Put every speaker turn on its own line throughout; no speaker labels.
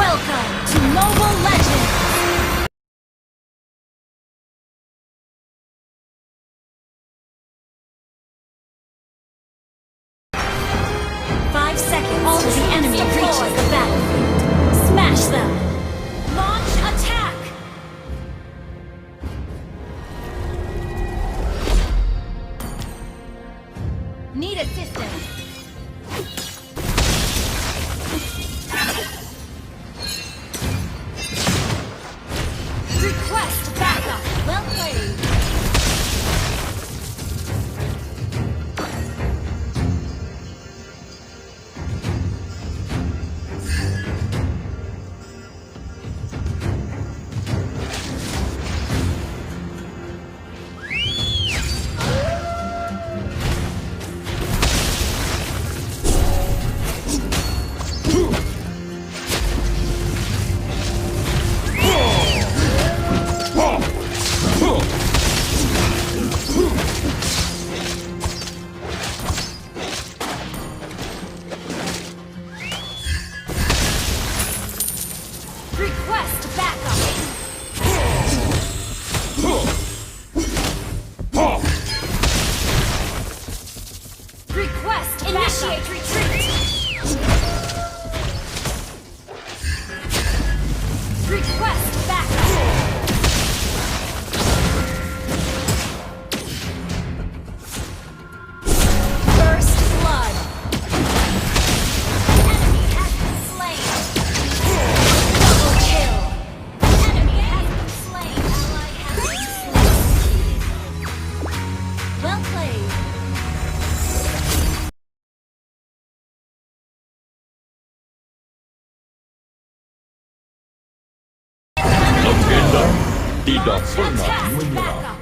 Welcome to Mobile Legends! 5 seconds all till the enemy reaches the battlefield. Smash them! Launch attack! Need assistance! Request backup! Well played! Request backup! Request initiate retreat! Request backup! First blood! Enemy has been slain! Double kill! Enemy has been slain! Ally has been slain! Well played!
Legenda tidak
Launch
pernah
attack
menyerah.
backup!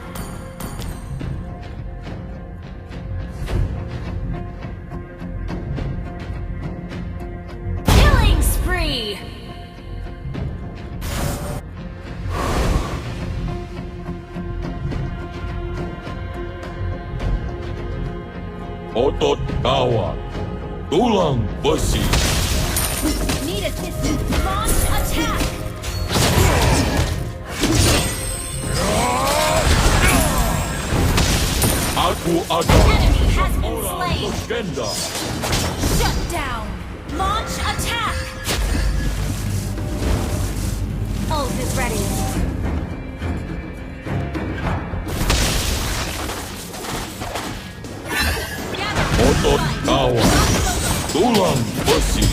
Killing spree!
Otot kawan, tulang besi.
Need assistance! Launch attack!
Aku adalah
Enemy has been
orang
slain!
legenda.
Shut down! Launch attack! Ult is ready.
Otot kawan, tulang besi.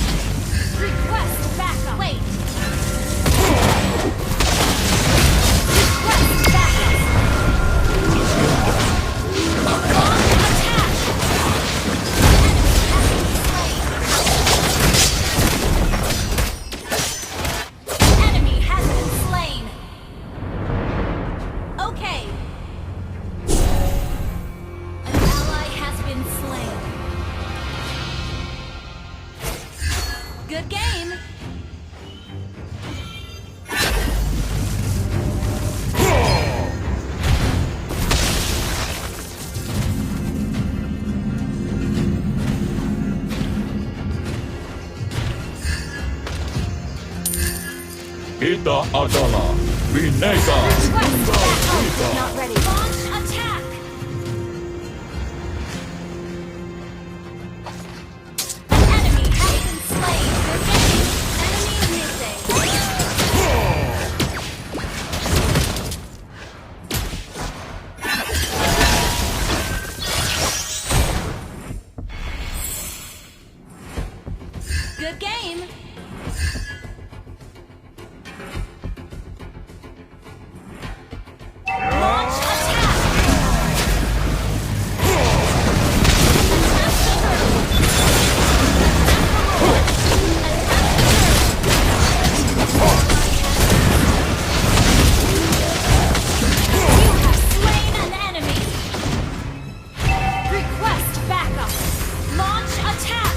Request backup! Wait! Request backup! Launch attack! Enemy has been slain! Okay! An ally has been slain. Good game!
Kita adalah Bineka
Request
Tunggal
backup!
Ika.
Not ready. Launch attack! Enemy has been slain. Good game. Enemy missing. Good game. Launch attack! You have slain an enemy! Request backup! Launch attack!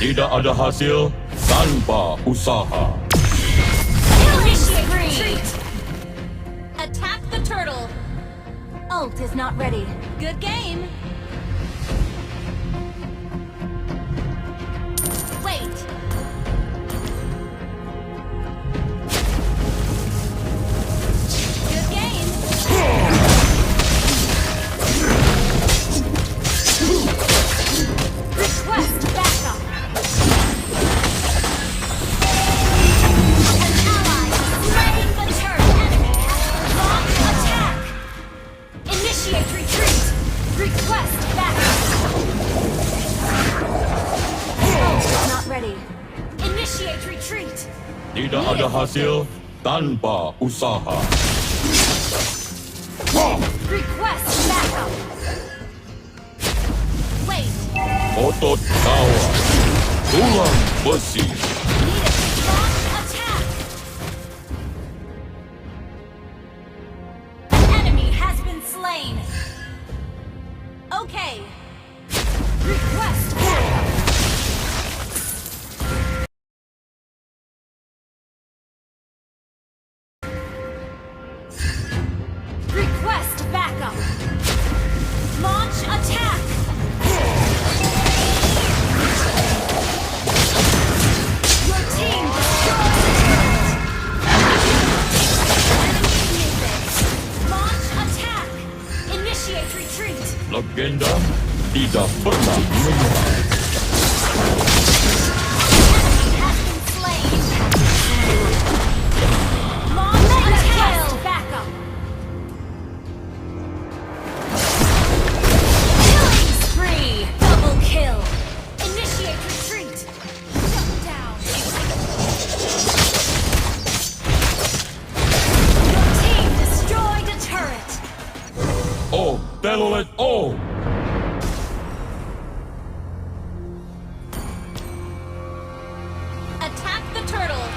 Tidak ada hasil tanpa usaha.
Killing spree! Attack the turtle! Ult is not ready. Good game! Initiate retreat.
Tidak ada hasil tanpa usaha.
Request backup. Wait.
Otot kawa, tulang besi.
Need a launch attack. An enemy has been slain. Okay. Request backup. Request backup. Launch attack. Your team destroyed the turret. Enemy muted. Launch attack. Initiate retreat.
Legenda tidak pernah menyerah.
Enemy has been slain. Launch attack. Backup. Killing spree. Double kill. Initiate retreat. Shut down. Your team destroyed a turret.
Oh, Telolet, oh!
Attack the turtle.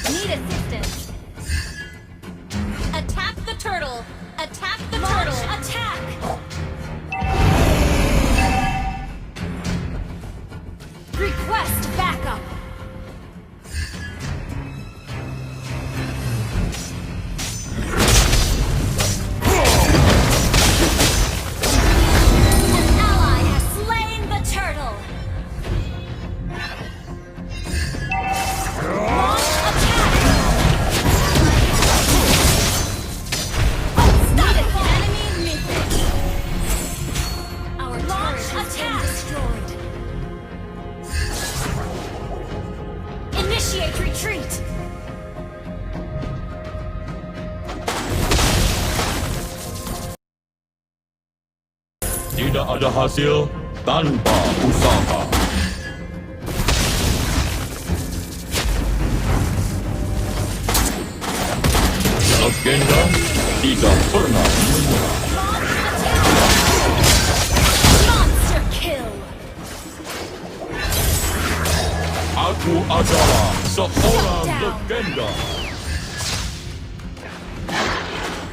Need assistance. Attack the turtle. Attack the turtle. Attack. Request backup. An ally has slain the turtle. Launch attack. Unstoppable. Enemy mythic. Our launch attack destroyed. Initiate retreat.
Tidak ada hasil tanpa usaha. Legenda tidak pernah menyerah.
Launch attack. Monster kill.
Aku adalah seorang
Shut down.
legenda.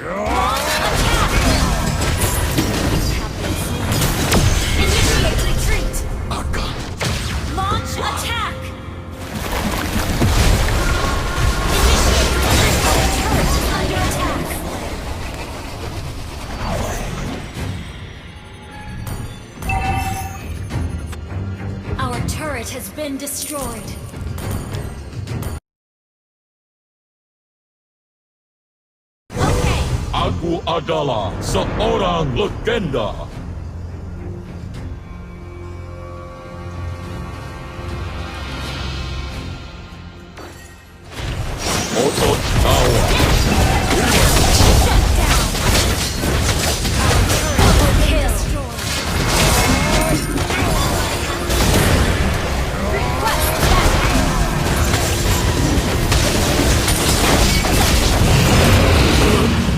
Launch attack. Initiate retreat. Launch attack. Initiate retreat. Turret under attack. Our turret has been destroyed. Okay.
Aku adalah seorang legenda. Otot kawa,
Shut down. Double kill. Request backup.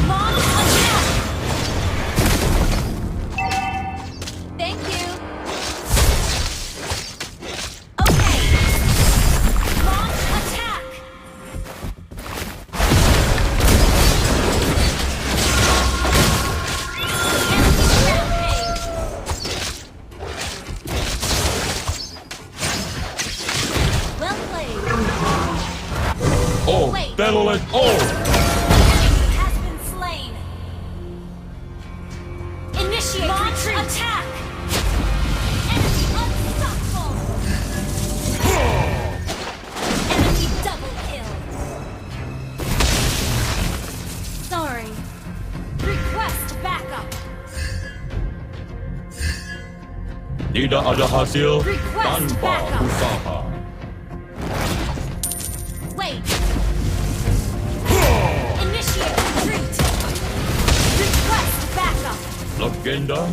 Launch attack. Thank you. Okay. Launch attack. Well played.
oh,
Wait.
Telolet, oh!
Enemy has been slain. Initiate launch attack. Enemy unstoppable. Enemy double kill. Sorry. Request backup.
Tidak ada hasil
Request
tanpa
backup.
usaha.
Wait. Initiate retreat. Request backup.
Legenda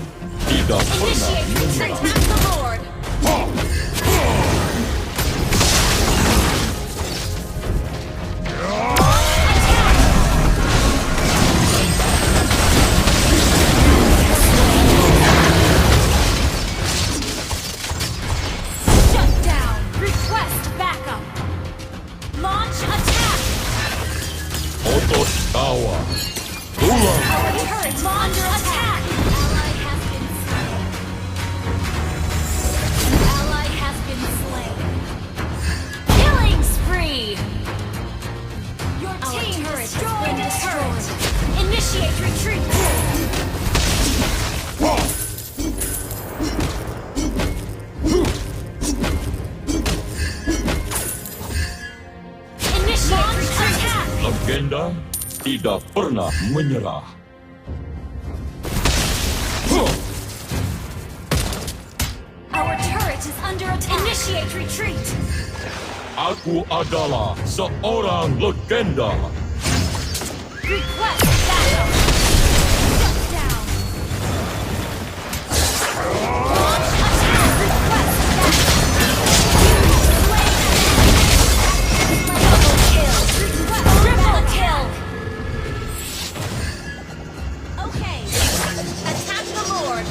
tidak pernah
Initiate retreat.
menyerah.
Attack the Lord. Shut down. Request backup. Launch attack.
Otot tawa. Tulang
Our turret launch attack. Ally has been slain. An ally has been slain. Killing spree. Your team destroyed a turret. Initiate retreat. Initiate retreat. Attack.
legenda tidak pernah menyerah.
Our turret is under attack. Initiate retreat.
Aku adalah seorang legenda.
Request backup. Shut down. Launch attack. Request backup. Double kill. Request triple kill. Okay. Attack the Lord.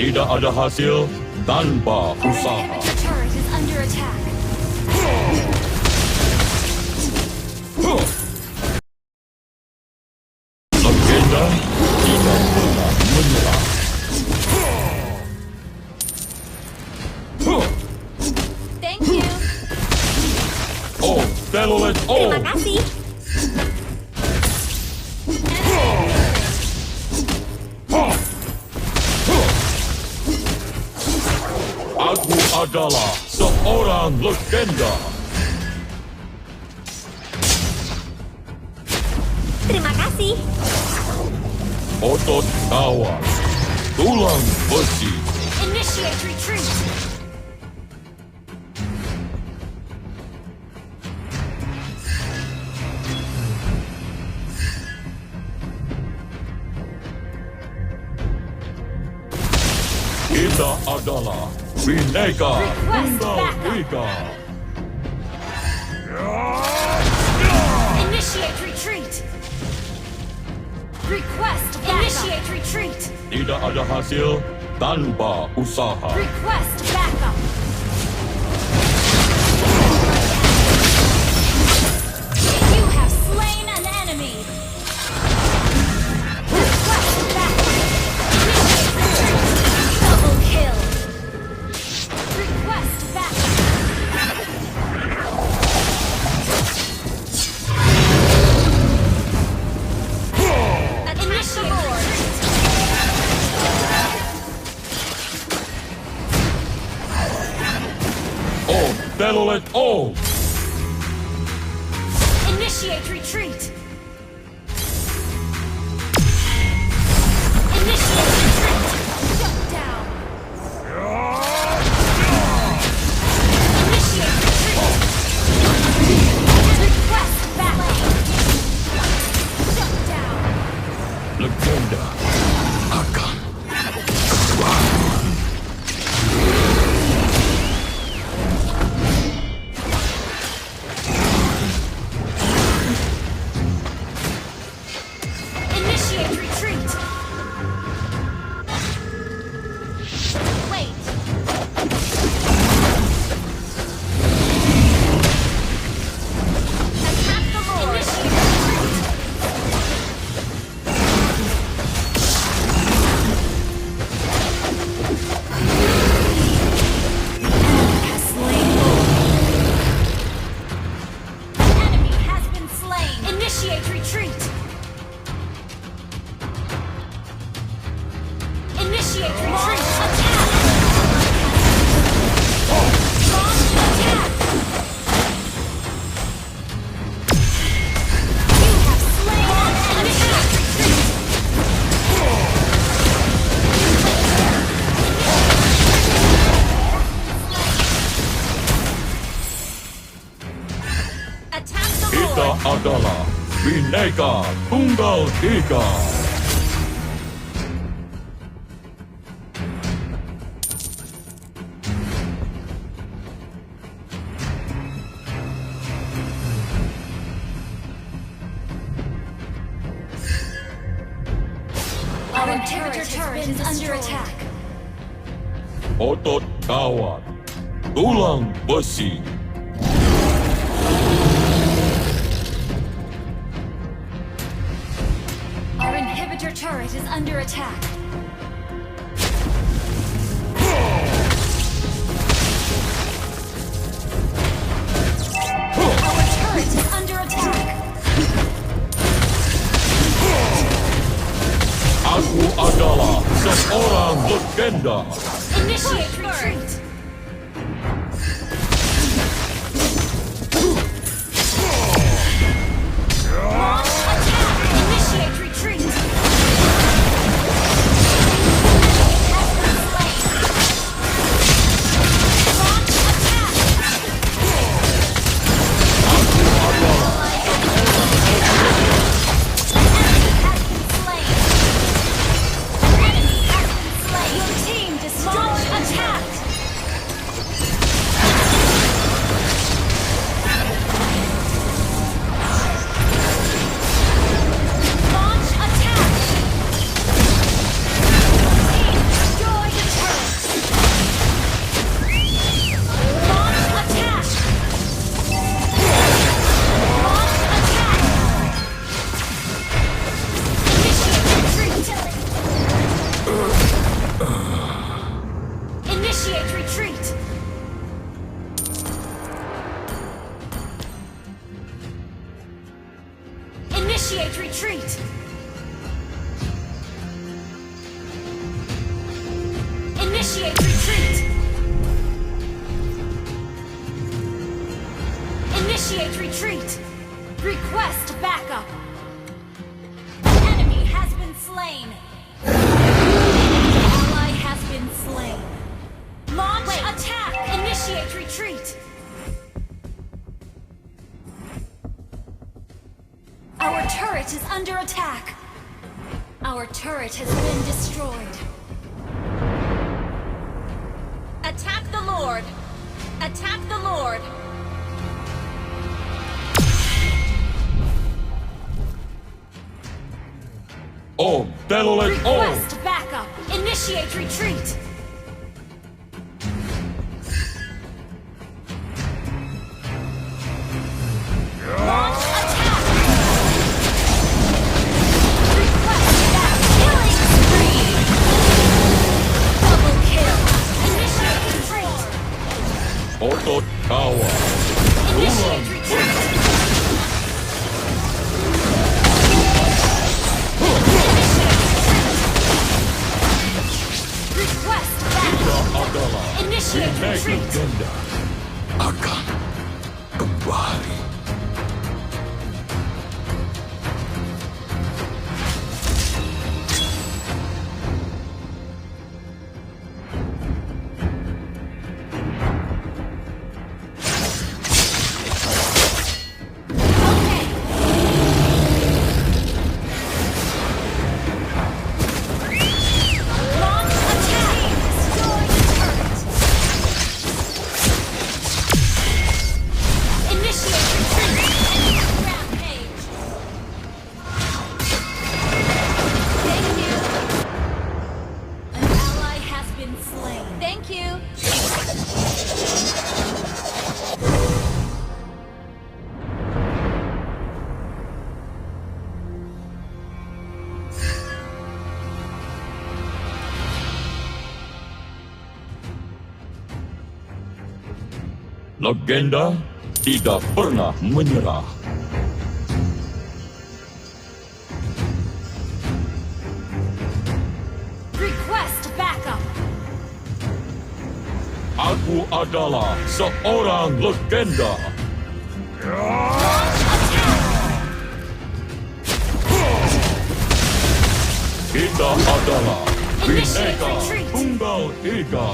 Tidak ada hasil tanpa
Our
usaha.
inhibitor turret is under attack.
Legenda tidak pernah menyerah.
Thank you.
Oh, Telolet, oh!
Terima kasih.
Aku adalah seorang legenda.
Terima kasih.
Otot kawan, tulang besi.
Initiate retreat.
Kita adalah Bineka
Request
Tunggal
backup.
Ika.
Initiate retreat. Request backup. Initiate retreat.
Tidak ada hasil tanpa usaha.
Request backup. You have slain an enemy. Request backup. Initiate retreat. Double kill. Request backup. Initiate retreat.
Oh, Telolet, oh!
Initiate retreat. Initiate retreat. Shut down. Initiate retreat. Request backup. Shut down.
Legenda akan
Initiate retreat. Wait. Attack the Lord. Initiate retreat. Has slain An enemy has been slain. Initiate retreat. Initiate retreat. Attack. Launch attack. You have slain an enemy. Retreat. Attack the
kita
Lord.
adalah Bineka Tunggal Ika.
turret is under attack.
Otot kawat. Tulang besi.
Our inhibitor turret is under attack. Our turret is under attack.
Aku adalah seorang legenda.
Initiate retreat. Launch attack. Initiate retreat. Has been slain. Launch attack. Enemy has been slain. Your team destroyed. Attack. Launch attack. Team destroy the turret. Launch attack. Launch attack. Initiate retreat. Initiate retreat. Initiate retreat. Initiate retreat. Request backup. Enemy has been slain. Ally has been slain. Launch attack. Initiate retreat. Our turret is under attack. Our turret has been destroyed. Attack the Lord. Attack the Lord.
Om Telolet Om.
Request backup. Initiate retreat. Launch attack. Request backup. Killing spree. Double kill. Initiate retreat.
Otot kawat.
Initiate retreat. Request backup.
Adalah
Initiate retreat.
legenda. Akan kembali.
Launch attack. Destroy the turret. Initiate retreat. Rampage. Thank you. An ally has been slain. Thank you.
Legenda tidak pernah menyerah.
Request backup.
Aku adalah seorang legenda.
Launch attack.
Kita adalah
Initiate
Bhinneka
retreat.
Tunggal Ika.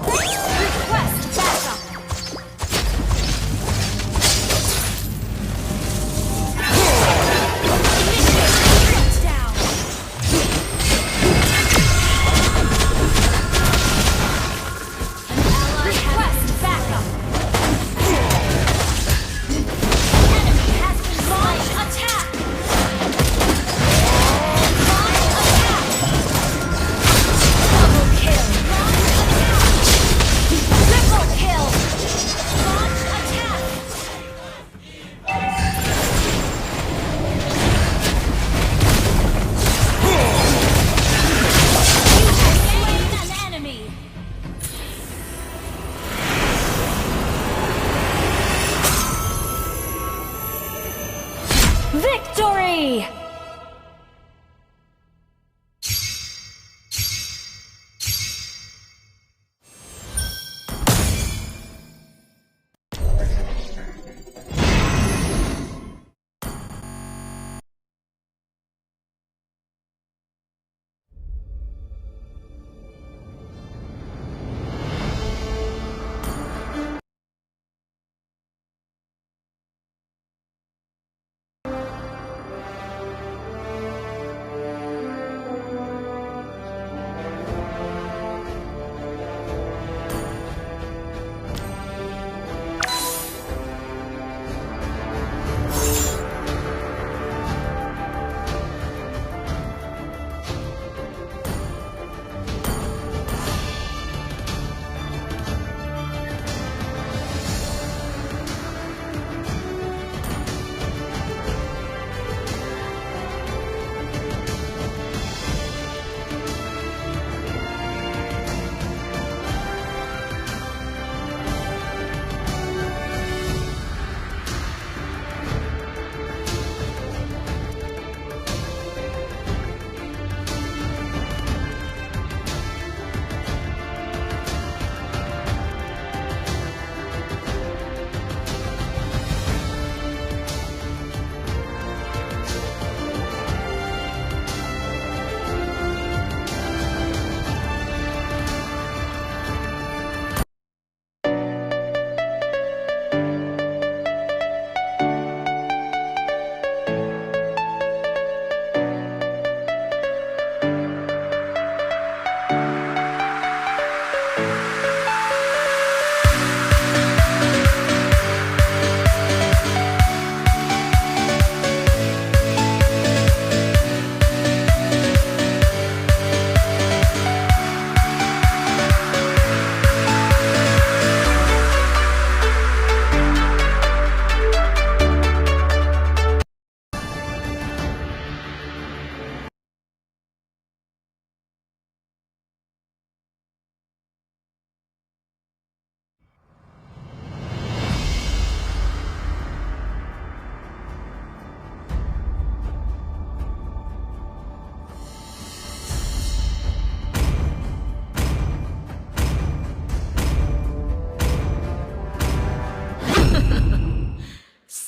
Request backup. Initiate retreat down. An ally request backup. Victory!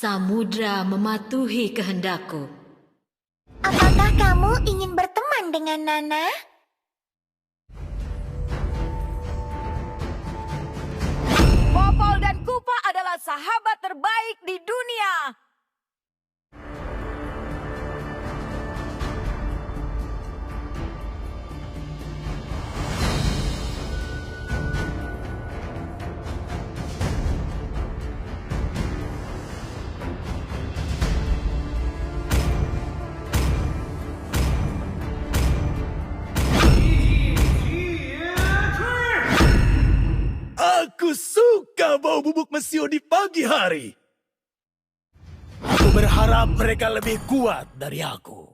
Samudra mematuhi kehendakku.
Apakah kamu ingin berteman dengan Nana?
Popol dan Kupa adalah sahabat terbaik di dunia.
Aku suka bau bubuk mesio di pagi hari. Aku berharap mereka lebih kuat dari aku.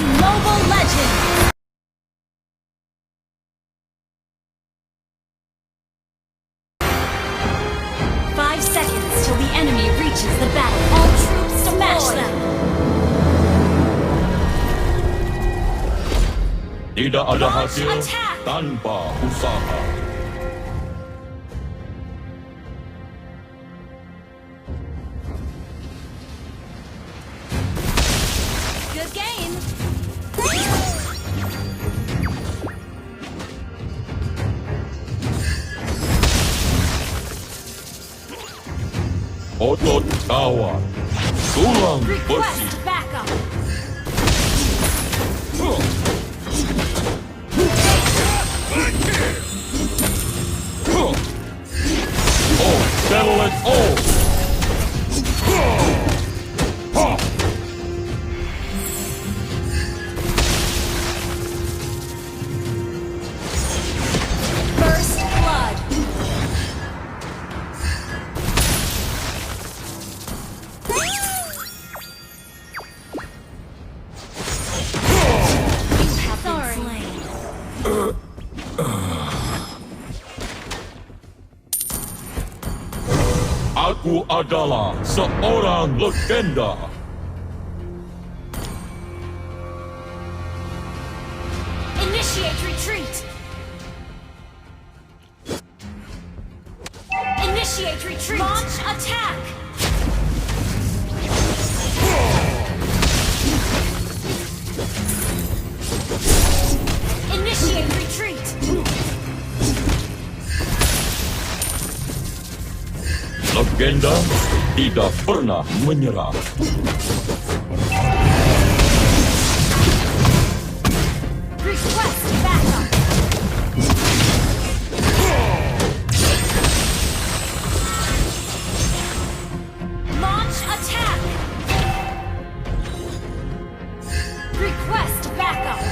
to Mobile Legends! Five seconds till the enemy reaches the battle. All troops smash them!
Tidak ada
Launch
hasil
attack.
tanpa usaha.
Good game!
Otot kawan, tulang besi.
Request backup!
Oh, settle it all.
First blood! You have been slain.
Aku adalah seorang legenda.
Initiate retreat! Initiate retreat! Launch attack! Initiate retreat!
Legenda tidak pernah menyerah.
Request backup! Launch attack! Request backup!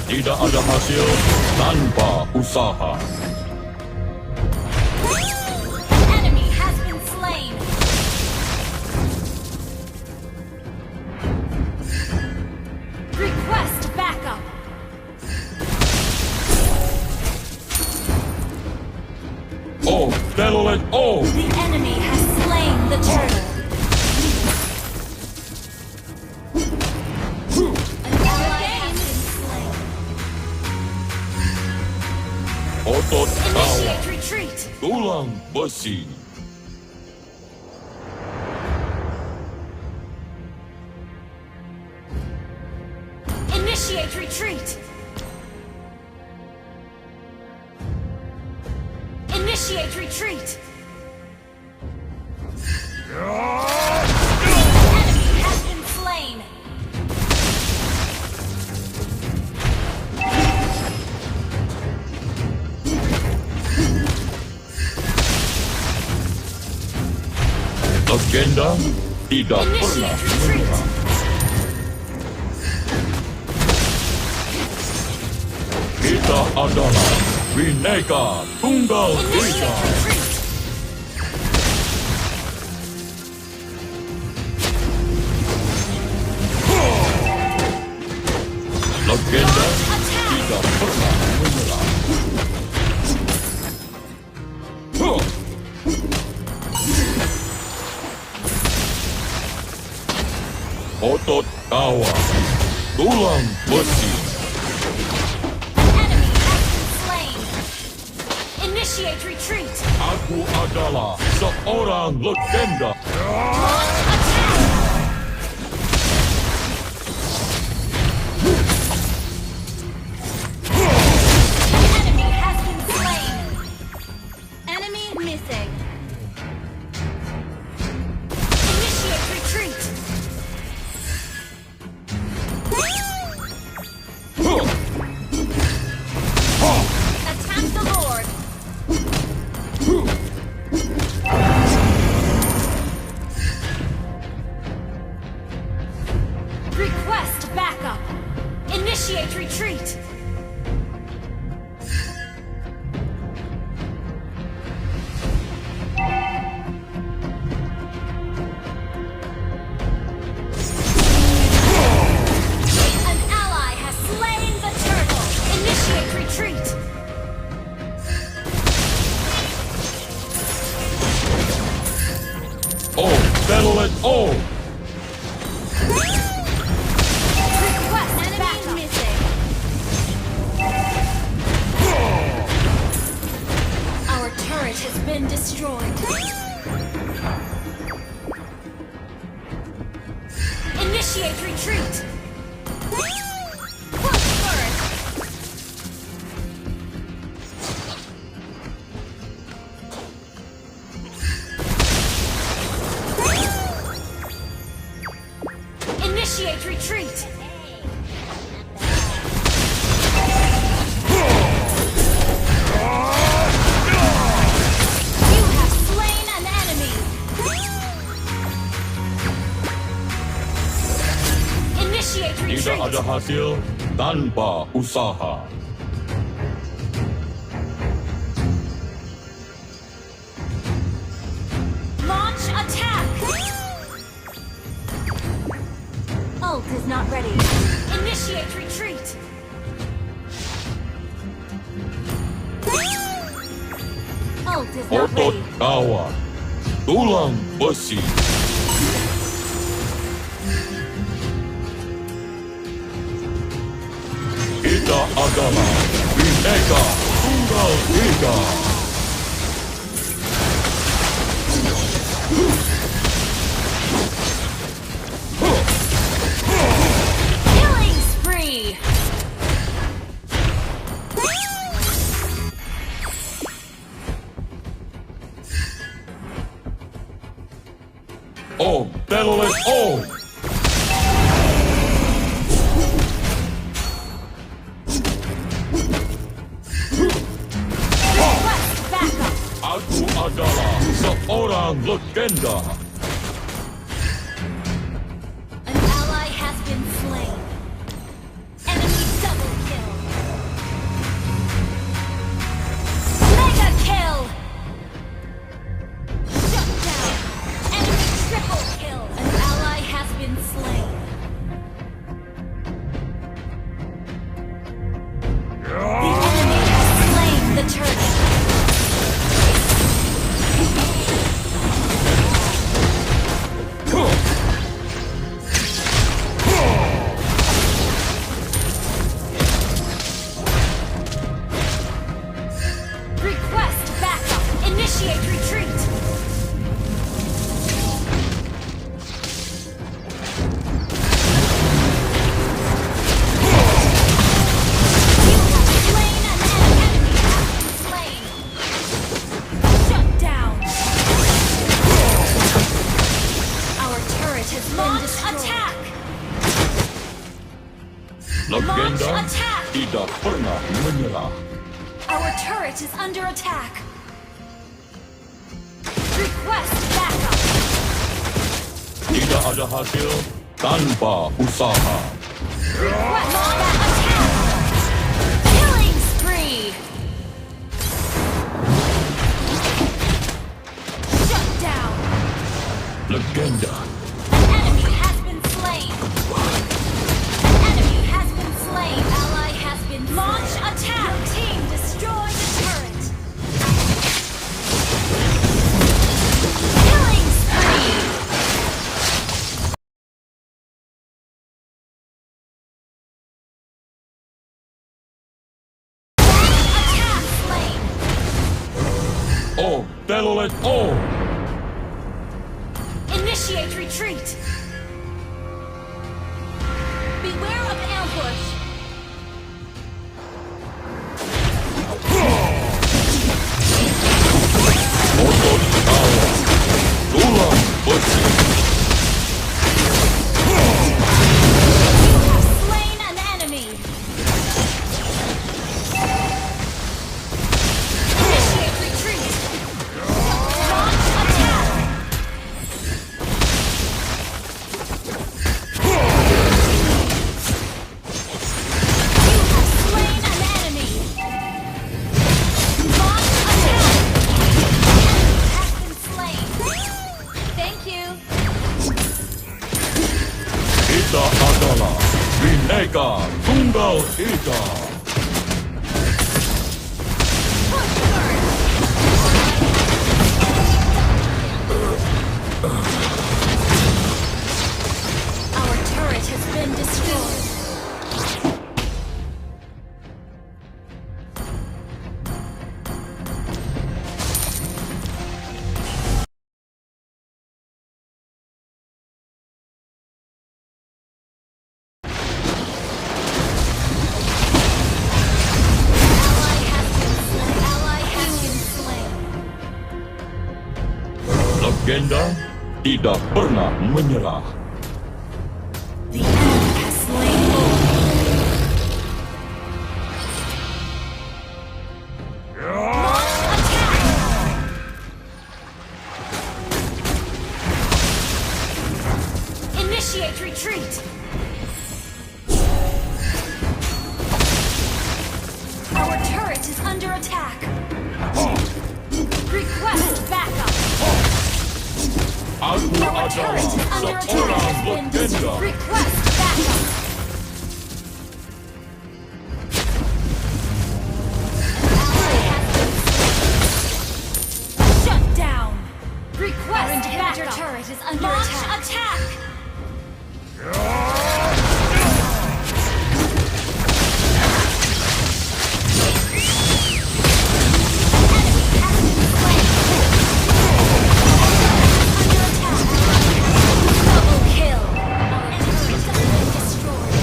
Tidak ada hasil tanpa usaha.
Enemy has been slain! Request backup!
Oh, settle it all.
The enemy has slain the turtle. An ally has been slain.
Otot kawan,
Initiate retreat!
tulang besi.
Initiate retreat! Initiate retreat! Enemy has been slain!
Legenda tidak pernah
Initiate retreat!
menyerah. Kita adalah Bhinneka Tunggal Ika.
Initiate retreat!
Legenda tidak pernah menyerah. Otot kawan, tulang besi.
Enemy has been slain! Initiate retreat!
Aku adalah seorang legenda.
Launch attack! Enemy has been slain! Enemy missing! Initiate retreat! Attack the Lord! Request backup! Initiate retreat!
Telolet O!
Request backup. Our turret has been destroyed. Initiate retreat. Push first. Initiate retreat. You have slain an enemy. Initiate
Tidak
retreat.
ada hasil tanpa usaha.
Launch attack. Ult is not ready. Initiate retreat. Ult is not
Otot
ready.
kawat, tulang besi. Kita adalah Bhinneka Tunggal Ika.
Killing spree.
O Telolet O!
Request backup.
Aku adalah seorang legenda.
An ally has been slain. Enemy double kill. Mega kill. Shut down. Enemy triple kill. An ally has been slain. The enemy has slain the turret. Request backup. Initiate retreat. You have slain an enemy. Slain. Shut down. Our turret has been destroyed. Attack.
Legenda
Launch attack.
tidak pernah menyerah.
Our turret is under attack. Request backup.
Tidak ada hasil tanpa usaha.
Request attack. Killing spree. Shut down.
Legenda
An enemy has been slain. An enemy has been slain. Ally has been launch attack. Your team destroy the turret. Killing spree. Attack slain.
O Telolet O!
Initiate retreat. Beware of ambush.
Otot kawat, tulang besi.
You have slain an enemy. Initiate retreat. Launch attack. You have slain an enemy. Launch attack. Enemy has been slain. Thank you.
Kita adalah Bhinneka Tunggal Ika.
Push first.
Legenda tidak pernah menyerah.
The enemy has slain Lord.
Initiate retreat! Our turret is under attack! Request backup!
Aku
Our turret is
adalah
under attack!
seorang
Has been
legenda.
request backup! Ally has been slain. Shut down! Request backup! Turret is under attack! Double kill! Our turret has been destroyed.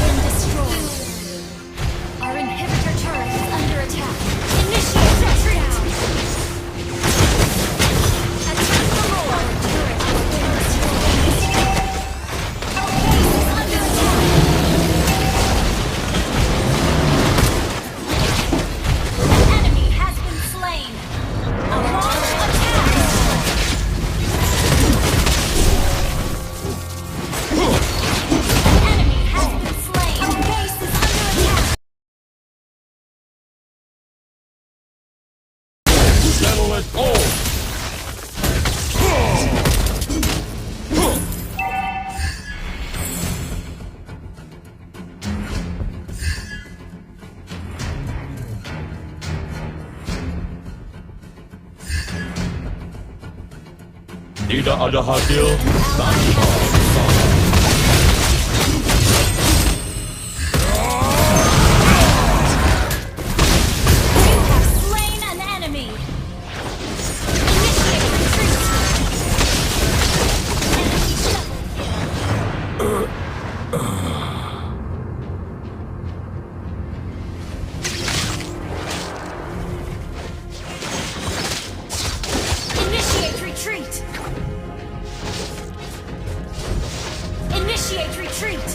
Been destroyed. Our inhibitor turret is under attack. Initiate retreat! Attack the Lord! Our turret has been destroyed. Our base is under attack. An enemy has been slain. Launch attack! An enemy has been slain. Our base is under attack.
Settle it all. Tidak ada hasil tanpa usaha.
You have slain an enemy. Initiate retreat. Enemy double kill. Initiate retreat. Initiate retreat.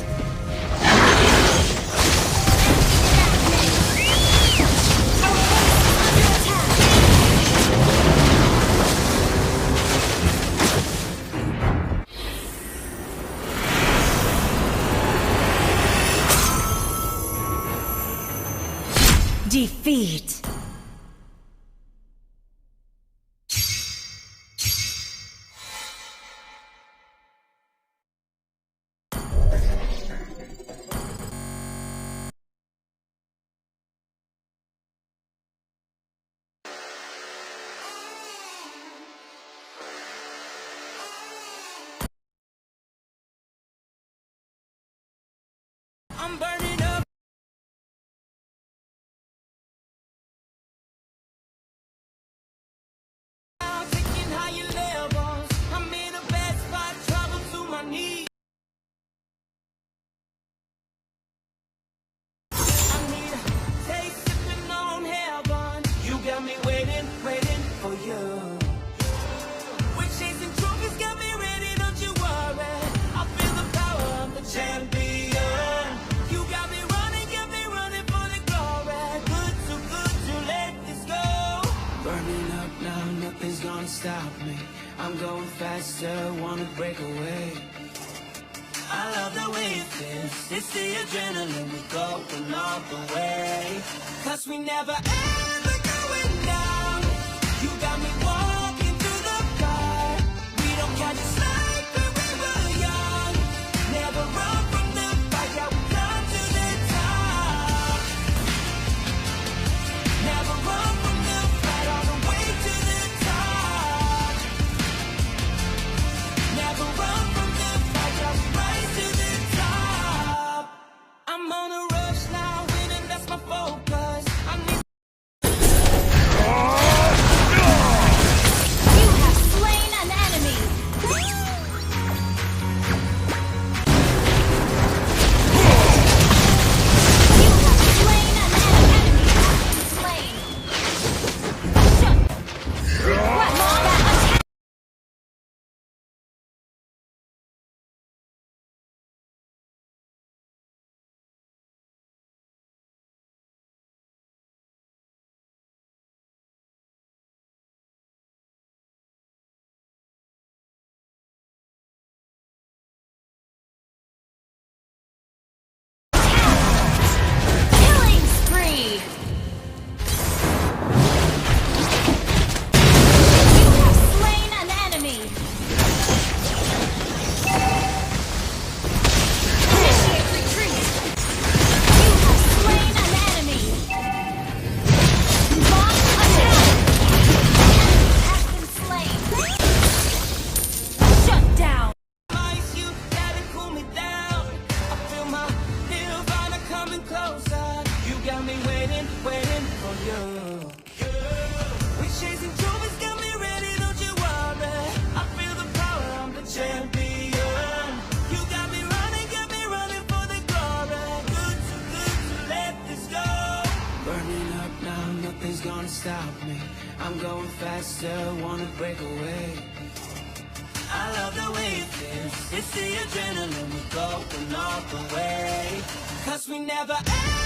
Our base is under attack.
Defeat.
I'm burning up. Taking higher levels. I'm in a bad spot, trouble to my knees. I need a taste sipping on heaven. You got me waiting, waiting for you. We're chasing trophies, got me ready, don't you worry. I feel the power of the champion. You got me running for the glory. Good to let this go. Burning up now, nothing's gonna stop me. I'm going faster, wanna break away. I love the way it feels. It's the adrenaline, we're going all the way. 'Cause we never ever going down. You got me walking through the fire. We don't catch a slide forever young. Never run from the fight, yeah, we come to the top. Never run from the fight, all the way to the top. Never run from the fight, yeah, we rise to the top. I'm on a rush now, winning, that's my focus. I need stop me. I'm going faster, wanna break away. I love the way it feels. It's the adrenaline, we're going all the way. 'Cause we never end.